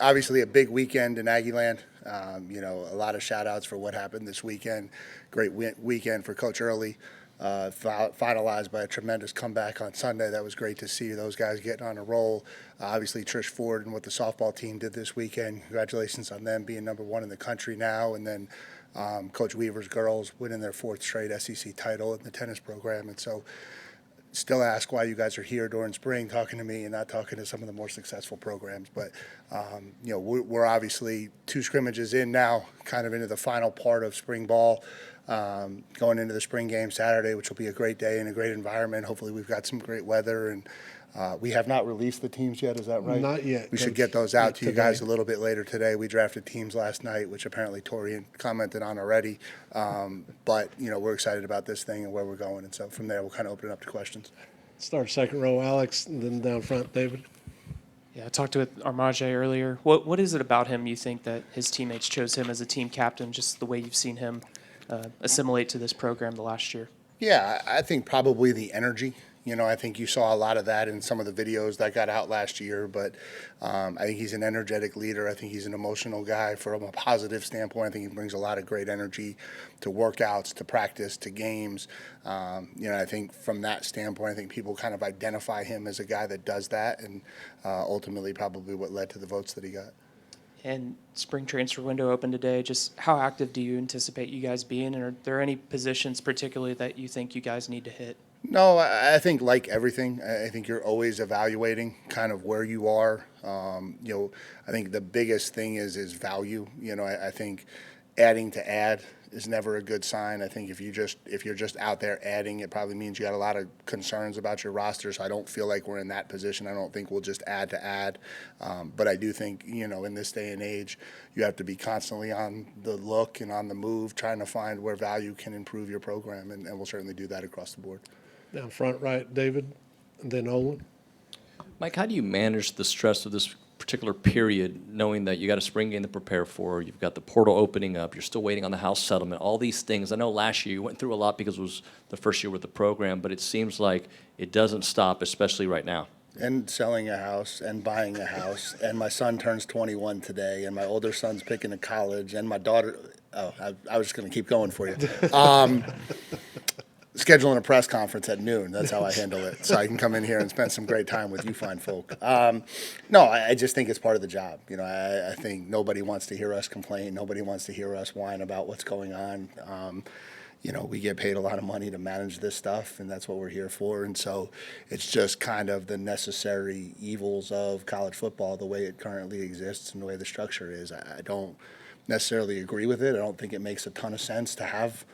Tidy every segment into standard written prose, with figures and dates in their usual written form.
obviously a big weekend in Aggieland. A lot of shout outs for what happened this weekend. Great weekend for Coach Early. Finalized by a tremendous comeback on Sunday. That was great to see those guys getting on a roll. Obviously, Trish Ford and what the softball team did this weekend. Congratulations on them being #1 in the country now. And then Coach Weaver's girls winning their 4th straight SEC title in the tennis program. And so still ask why you guys are here during spring talking to me and not talking to some of the more successful programs. But, we're obviously 2 scrimmages in now, kind of into the final part of spring ball, going into the spring game Saturday, which will be a great day and a great environment. Hopefully we've got some great weather. And we have not released the teams yet, is that right? Not yet. We should get those out to you guys a little bit later today. We drafted teams last night, which apparently Tori commented on already. But, we're excited about this thing and where we're going. And so from there, we'll kind of open it up to questions. Start second row, Alex, and then down front, David. Yeah, I talked with Armage earlier. What is it about him you think that his teammates chose him as a team captain, just the way you've seen him assimilate to this program the last year? Yeah, I think probably the energy. I think you saw a lot of that in some of the videos that got out last year, but I think he's an energetic leader. I think he's an emotional guy from a positive standpoint. I think he brings a lot of great energy to workouts, to practice, to games. I think from that standpoint, I think people kind of identify him as a guy that does that, and ultimately probably what led to the votes that he got. And spring transfer window open today. Just how active do you anticipate you guys being? And are there any positions particularly that you think you guys need to hit? No, I think like everything, I think you're always evaluating kind of where you are. I think the biggest thing is value. I think adding to add is never a good sign. I think if you're just out there adding, it probably means you got a lot of concerns about your roster. So I don't feel like we're in that position. I don't think we'll just add to add. But I do think, in this day and age, you have to be constantly on the look and on the move, trying to find where value can improve your program. And we'll certainly do that across the board. Down front right, David, and then Olin. Mike, how do you manage the stress of this particular period, knowing that you got a spring game to prepare for, you've got the portal opening up, you're still waiting on the house settlement, all these things? I know last year you went through a lot because it was the first year with the program, but it seems like it doesn't stop, especially right now. And selling a house and buying a house, and my son turns 21 today, and my older son's picking a college, and my daughter, I was just going to keep going for you. Scheduling a press conference at noon. That's how I handle it. So I can come in here and spend some great time with you fine folk. No, I just think it's part of the job. I think nobody wants to hear us complain. Nobody wants to hear us whine about what's going on. We get paid a lot of money to manage this stuff, and that's what we're here for. And so it's just kind of the necessary evils of college football, the way it currently exists and the way the structure is. I don't necessarily agree with it. I don't think it makes a ton of sense to have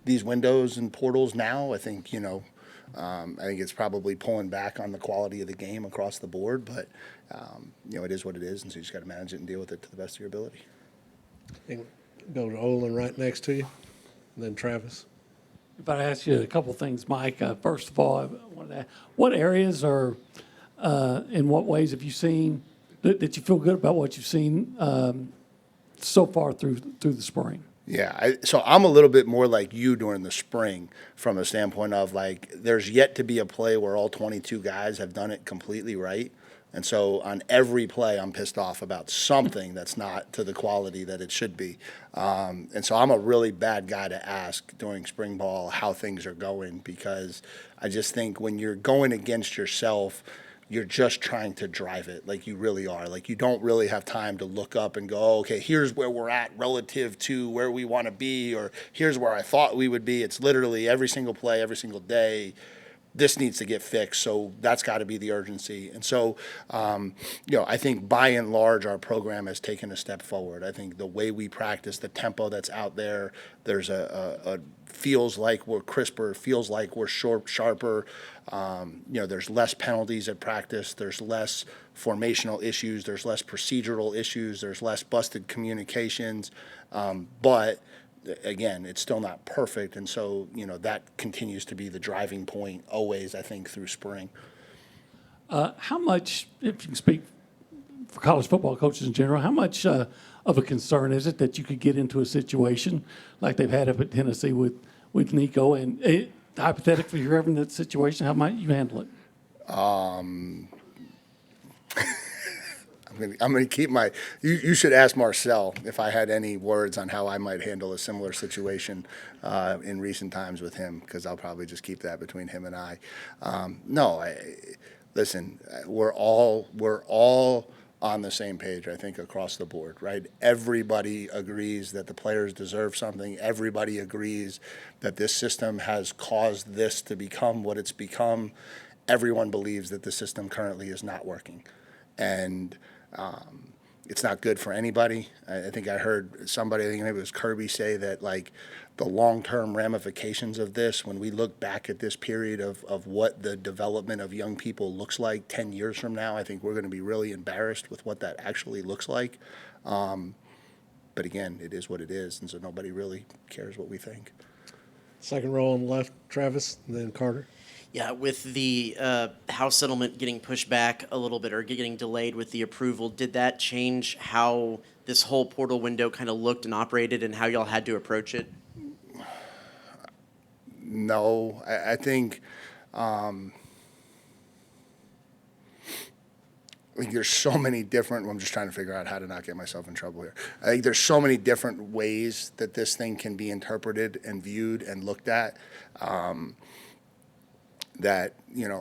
these windows and portals now. I think, I think it's probably pulling back on the quality of the game across the board, but, it is what it is, and so you just got to manage it and deal with it to the best of your ability. And go to Olin right next to you, and then Travis. If I ask you a couple things, Mike, first of all, I wanted to ask, what areas or in what ways have you seen that you feel good about what you've seen so far through the spring? Yeah, so I'm a little bit more like you during the spring from a standpoint of there's yet to be a play where all 22 guys have done it completely right. And so on every play, I'm pissed off about something that's not to the quality that it should be. And so I'm a really bad guy to ask during spring ball how things are going, because I just think when you're going against yourself, you're just trying to drive it, like you really are. You don't really have time to look up and go, oh, okay, here's where we're at relative to where we want to be, or here's where I thought we would be. It's literally every single play, every single day. This needs to get fixed, so that's got to be the urgency. And so, I think by and large, our program has taken a step forward. I think the way we practice, the tempo that's out there, there's a feels like we're crisper, feels like we're sharper. There's less penalties at practice. There's less formational issues. There's less procedural issues. There's less busted communications. But again, it's still not perfect, and so that continues to be the driving point always, I think, through spring. How much, if you can speak for college football coaches in general, how much of a concern is it that you could get into a situation like they've had up at Tennessee with Nico? And hypothetically, if you're ever in that situation, how might you handle it? I'm I'm gonna keep my. You should ask Marcel if I had any words on how I might handle a similar situation in recent times with him, because I'll probably just keep that between him and I. No, listen, we're all on the same page, I think, across the board, right? Everybody agrees that the players deserve something. Everybody agrees that this system has caused this to become what it's become. Everyone believes that the system currently is not working. And it's not good for anybody. I think I heard somebody, I think maybe it was Kirby, say that, like, the long-term ramifications of this, when we look back at this period of what the development of young people looks like 10 years from now, I think we're going to be really embarrassed with what that actually looks like. But again, it is what it is, and so nobody really cares what we think. Second row on the left, Travis, and then Carter. Yeah, with the house settlement getting pushed back a little bit or getting delayed with the approval, did that change how this whole portal window kind of looked and operated and how y'all had to approach it? No, I think there's so many different. I'm just trying to figure out how to not get myself in trouble here. I think there's so many different ways that this thing can be interpreted and viewed and looked at. That,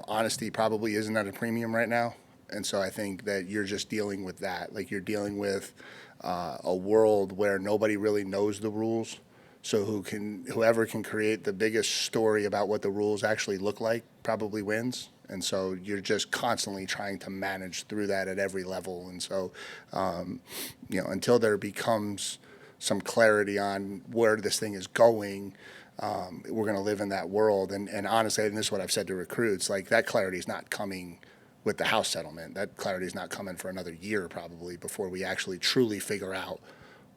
honesty probably isn't at a premium right now. And so I think that you're just dealing with that. Like, you're dealing with a world where nobody really knows the rules. So whoever can create the biggest story about what the rules actually look like probably wins. And so you're just constantly trying to manage through that at every level. And so, until there becomes some clarity on where this thing is going, we're going to live in that world. And honestly, and this is what I've said to recruits, like, that clarity is not coming with the house settlement. That clarity is not coming for another year probably before we actually truly figure out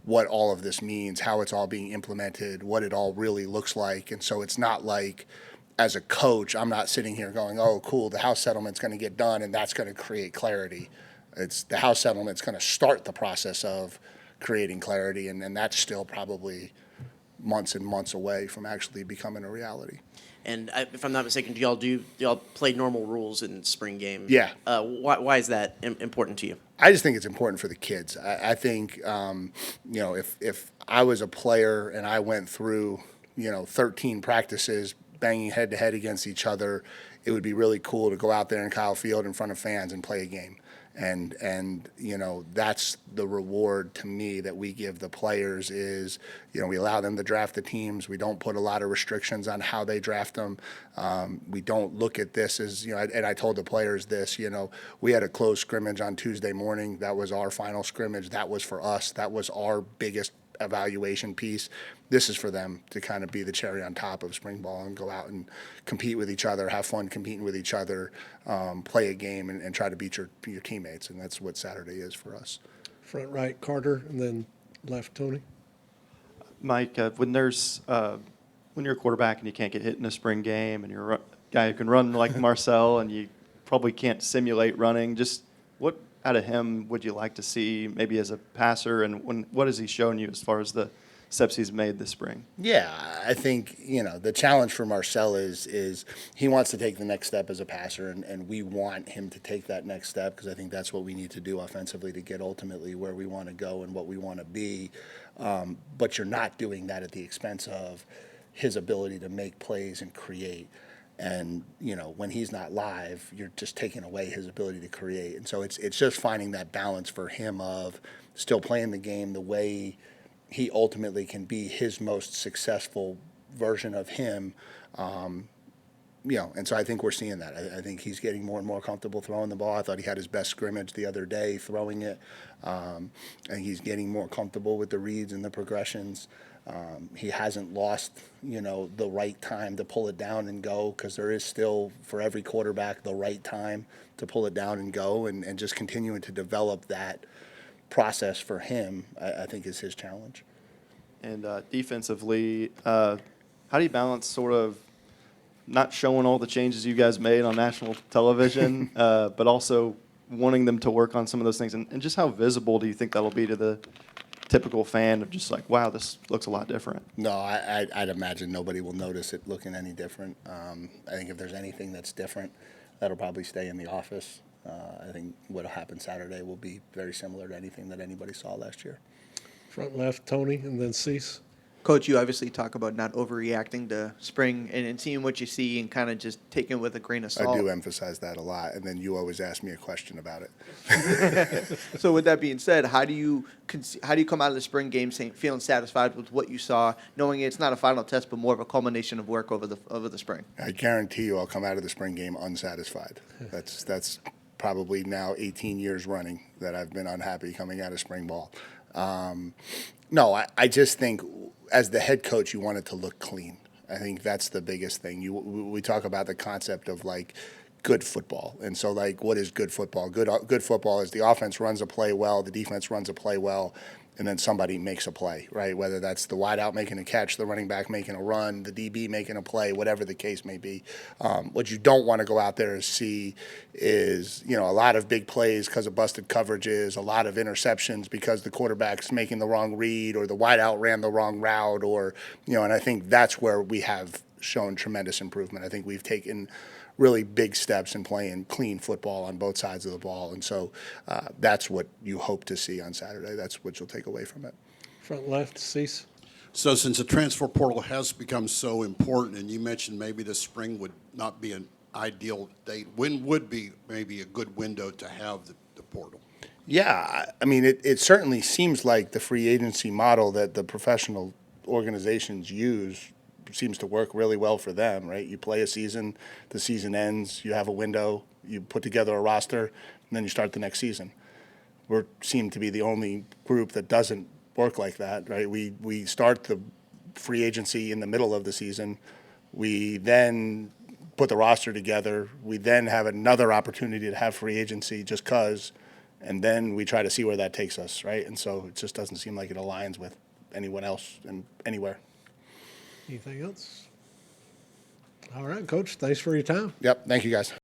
what all of this means, how it's all being implemented, what it all really looks like. And so it's not like, as a coach, I'm not sitting here going, oh, cool, the house settlement's going to get done and that's going to create clarity. It's the house settlement's going to start the process of creating clarity, and that's still probably months and months away from actually becoming a reality. And if I'm not mistaken, do y'all play normal rules in spring game? Yeah. Why is that important to you? I just think it's important for the kids. I think, if I was a player and I went through, 13 practices banging head to head against each other, it would be really cool to go out there in Kyle Field in front of fans and play a game. And that's the reward to me that we give the players is, we allow them to draft the teams. We don't put a lot of restrictions on how they draft them. We don't look at this as, and I told the players this, we had a closed scrimmage on Tuesday morning. That was our final scrimmage. That was for us. That was our biggest evaluation piece. This is for them to kind of be the cherry on top of spring ball and go out and compete with each other, have fun competing with each other, play a game and try to beat your teammates. And that's what Saturday is for us. Front right, Carter, and then left, Tony. Mike, when you're a quarterback and you can't get hit in a spring game and you're a guy who can run like Marcel and you probably can't simulate running, just what out of him would you like to see maybe as a passer, and what has he shown you as far as the steps he's made this spring? Yeah, I think, the challenge for Marcel is he wants to take the next step as a passer, and we want him to take that next step because I think that's what we need to do offensively to get ultimately where we want to go and what we want to be. But you're not doing that at the expense of his ability to make plays and create. And, when he's not live, you're just taking away his ability to create. And so it's just finding that balance for him of still playing the game the way he ultimately can be his most successful version of him. And so I think we're seeing that. I think he's getting more and more comfortable throwing the ball. I thought he had his best scrimmage the other day throwing it. And he's getting more comfortable with the reads and the progressions. He hasn't lost, the right time to pull it down and go, because there is still, for every quarterback, the right time to pull it down and go, and just continuing to develop that process for him, I think is his challenge. And defensively, how do you balance sort of not showing all the changes you guys made on national television, but also wanting them to work on some of those things? And just how visible do you think that'll be to the typical fan of just like, wow, this looks a lot different? No, I'd imagine nobody will notice it looking any different. I think if there's anything that's different, that'll probably stay in the office. I think what'll happen Saturday will be very similar to anything that anybody saw last year. Front left, Tony, and then Cease. Coach, you obviously talk about not overreacting to spring and seeing what you see and kind of just taking it with a grain of I salt. do emphasize that a lot, and then you always ask me a question about it. So with that being said, how do you come out of the spring game feeling satisfied with what you saw, knowing it's not a final test but more of a culmination of work over the spring? I guarantee you I'll come out of the spring game unsatisfied. That's probably now 18 years running that I've been unhappy coming out of spring ball. No, I just think as the head coach, you want it to look clean. I think that's the biggest thing. We talk about the concept of like good football. And so like, what is good football? Good football is the offense runs a play well, the defense runs a play well, and then somebody makes a play, right? Whether that's the wideout making a catch, the running back making a run, the DB making a play, whatever the case may be. What you don't want to go out there and see is, a lot of big plays because of busted coverages, a lot of interceptions because the quarterback's making the wrong read or the wideout ran the wrong route or, and I think that's where we have shown tremendous improvement. I think we've taken really big steps in playing clean football on both sides of the ball. And so that's what you hope to see on Saturday. That's what you'll take away from it. Front left, Cease. So since the transfer portal has become so important, and you mentioned maybe the spring would not be an ideal date, when would be maybe a good window to have the portal? Yeah, I mean, it certainly seems like the free agency model that the professional organizations use seems to work really well for them, right? You play a season, the season ends, you have a window, you put together a roster, and then you start the next season. We seem to be the only group that doesn't work like that, right? We start the free agency in the middle of the season. We then put the roster together. We then have another opportunity to have free agency just because, and then we try to see where that takes us, right? And so it just doesn't seem like it aligns with anyone else and anywhere. Anything else? All right, Coach. Thanks for your time. Yep. Thank you, guys.